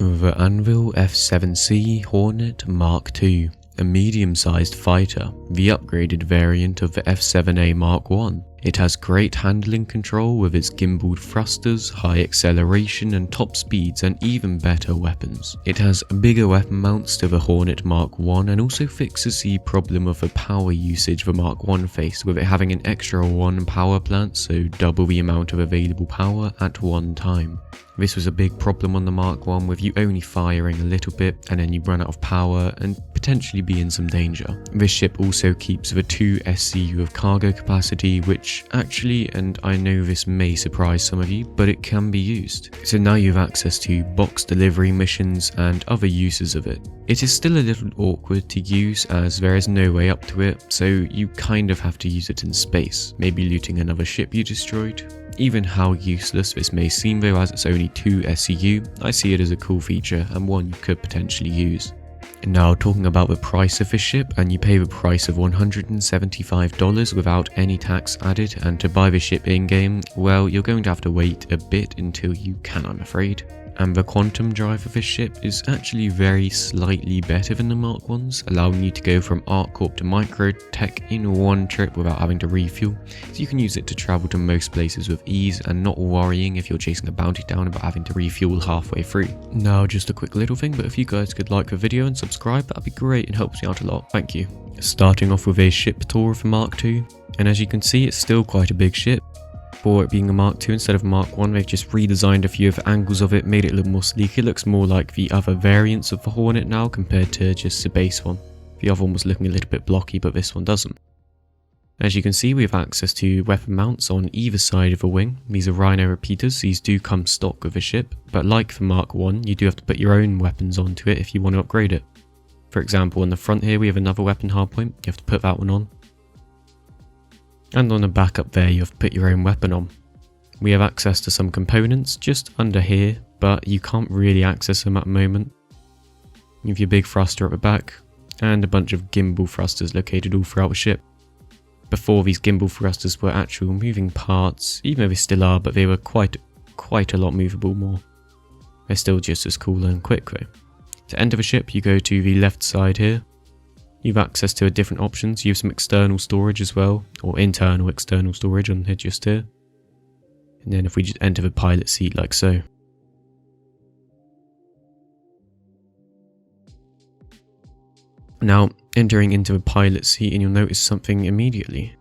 The Anvil F7C Hornet Mark II, a medium-sized fighter, the upgraded variant of the F7A Mark I. It has great handling control with its gimbaled thrusters, high acceleration and top speeds, and even better weapons. It has bigger weapon mounts to the Hornet Mark I and also fixes the problem of the power usage the Mark I faced, with it having an extra 1 power plant, so double the amount of available power at one time. This was a big problem on the Mark I, with you only firing a little bit and then you run out of power and potentially be in some danger. This ship also keeps the 2 SCU of cargo capacity, which actually, and I know this may surprise some of you, but it can be used. So now you have access to box delivery missions and other uses of it. It is still a little awkward to use as there is no way up to it, so you kind of have to use it in space, maybe looting another ship you destroyed. Even how useless this may seem though, as it's only 2 SCU, I see it as a cool feature and one you could potentially use. Now talking about the price of this ship, and you pay the price of $175 without any tax added, and to buy the ship in-game, well, you're going to have to wait a bit until you can, I'm afraid. And the quantum drive of this ship is actually very slightly better than the Mark I's, allowing you to go from ArcCorp to Microtech in one trip without having to refuel, so you can use it to travel to most places with ease and not worrying if you're chasing a bounty down about having to refuel halfway through. Now just a quick little thing, but if you guys could like the video and subscribe, that'd be great and helps me out a lot, thank you. Starting off with a ship tour of the Mark II, and as you can see it's still quite a big ship. For it being a Mark II instead of a Mark I, they've just redesigned a few of the angles of it, made it a little more sleek. It looks more like the other variants of the Hornet now compared to just the base one. The other one was looking a little bit blocky, but this one doesn't. As you can see, we have access to weapon mounts on either side of the wing. These are Rhino repeaters, these do come stock with the ship, but like the Mark I, you do have to put your own weapons onto it if you want to upgrade it. For example, on the front here we have another weapon hardpoint, you have to put that one on. And on the back up there you have to put your own weapon on. We have access to some components just under here, but you can't really access them at the moment. You have your big thruster at the back, and a bunch of gimbal thrusters located all throughout the ship. Before, these gimbal thrusters were actual moving parts, even though they still are, but they were quite a lot movable more. They're still just as cool and quick though. To enter the ship you go to the left side here. You have access to different options. You have some external storage as well, or internal external storage on here just here. And then if we just enter the pilot seat like so. Now entering into the pilot seat and you'll notice something immediately.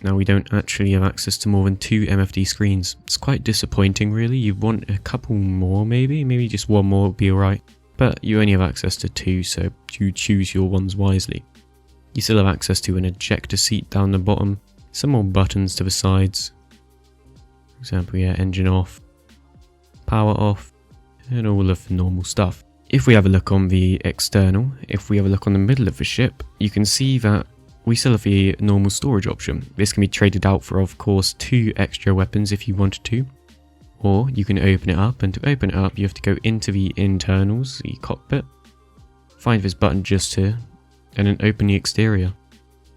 Now we don't actually have access to more than 2 MFD screens. It's quite disappointing really. You want a couple more maybe just one more would be alright. But you only have access to 2, so you choose your ones wisely. You still have access to an ejector seat down the bottom, some more buttons to the sides. For example, yeah, engine off, power off, and all of the normal stuff. If we have a look on the external, if we have a look on the middle of the ship, you can see that we still have the normal storage option. This can be traded out for, of course, 2 extra weapons if you wanted to. Or you can open it up, and to open it up you have to go into the internals, the cockpit, find this button just here, and then open the exterior.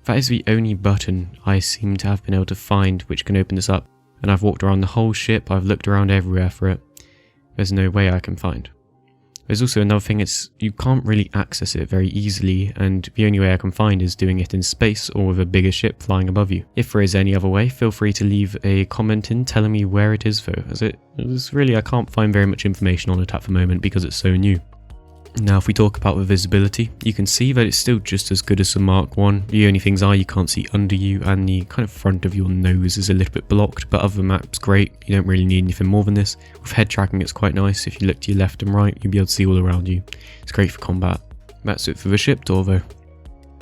That is the only button I seem to have been able to find which can open this up, and I've walked around the whole ship, I've looked around everywhere for it. There's no way I can find. There's also another thing, it's you can't really access it very easily, and the only way I can find is doing it in space or with a bigger ship flying above you. If there is any other way, feel free to leave a comment in telling me where it is though, as I can't find very much information on it at the moment because it's so new. Now if we talk about the visibility, you can see that it's still just as good as the Mark I. The only things are you can't see under you, and the kind of front of your nose is a little bit blocked, but other than that it's great. You don't really need anything more than this. With head tracking it's quite nice. If you look to your left and right you'll be able to see all around you. It's great for combat. That's it for the ship tour though.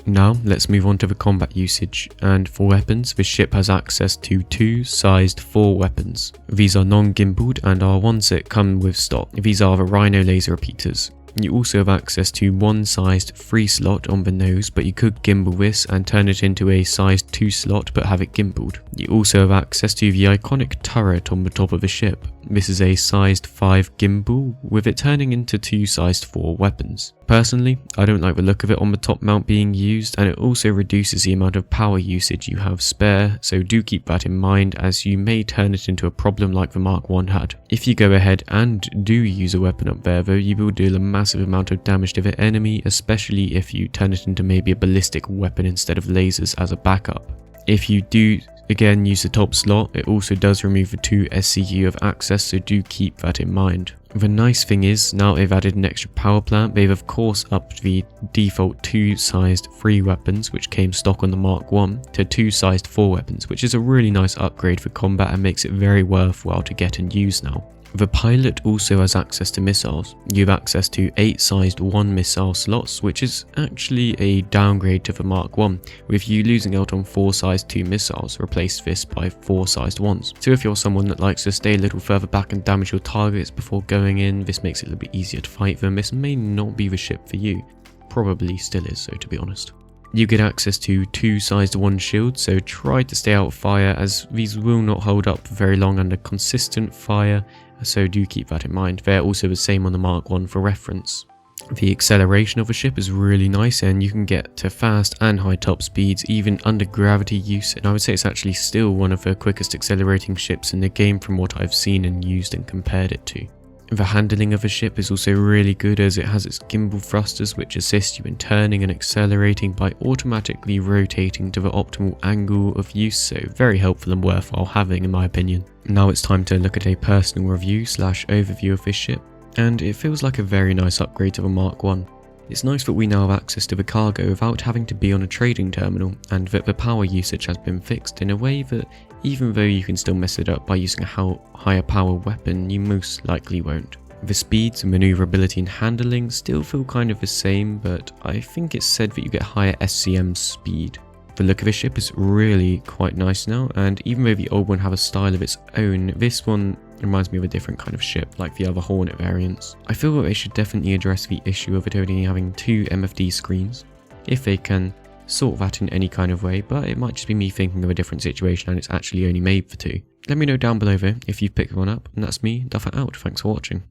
Now let's move on to the combat usage, and for weapons this ship has access to 2 sized 4 weapons. These are non-gimbaled and are ones that come with stock. These are the Rhino laser repeaters. You also have access to 1 sized 3 slot on the nose, but you could gimbal this and turn it into a sized 2 slot but have it gimbaled. You also have access to the iconic turret on the top of the ship. This is a sized 5 gimbal, with it turning into 2 sized 4 weapons. Personally, I don't like the look of it on the top mount being used, and it also reduces the amount of power usage you have spare, so do keep that in mind as you may turn it into a problem like the Mark 1 had. If you go ahead and do use a weapon up there though, you will deal a massive amount of damage to the enemy, especially if you turn it into maybe a ballistic weapon instead of lasers as a backup. If you do again use the top slot, it also does remove the 2 SC you have access, so do keep that in mind. The nice thing is, now they've added an extra power plant, they've of course upped the default 2 sized 3 weapons which came stock on the Mark 1 to 2 sized 4 weapons, which is a really nice upgrade for combat and makes it very worthwhile to get and use now. The pilot also has access to missiles. You have access to 8 sized 1 missile slots, which is actually a downgrade to the Mark 1, with you losing out on 4 sized 2 missiles. Replace this by 4 sized 1s. So if you're someone that likes to stay a little further back and damage your targets before going in, this makes it a little bit easier to fight them. This may not be the ship for you. Probably still is, so to be honest. You get access to 2 sized 1 shields, so try to stay out of fire as these will not hold up for very long under consistent fire, so do keep that in mind. They're also the same on the Mark 1 for reference. The acceleration of the ship is really nice and you can get to fast and high top speeds even under gravity use, and I would say it's actually still one of the quickest accelerating ships in the game from what I've seen and used and compared it to. The handling of the ship is also really good as it has its gimbal thrusters which assist you in turning and accelerating by automatically rotating to the optimal angle of use, so very helpful and worthwhile having in my opinion. Now it's time to look at a personal review / overview of this ship, and it feels like a very nice upgrade to the Mark 1. It's nice that we now have access to the cargo without having to be on a trading terminal, and that the power usage has been fixed in a way that even though you can still mess it up by using a higher power weapon, you most likely won't. The speeds, maneuverability and handling still feel kind of the same, but I think it's said that you get higher SCM speed. The look of the ship is really quite nice now, and even though the old one had a style of its own, this one reminds me of a different kind of ship, like the other Hornet variants. I feel that they should definitely address the issue of it only having 2 MFD screens, if they can sort that in any kind of way, but it might just be me thinking of a different situation and it's actually only made for 2. Let me know down below though if you've picked one up, and that's me, Duffer out. Thanks for watching.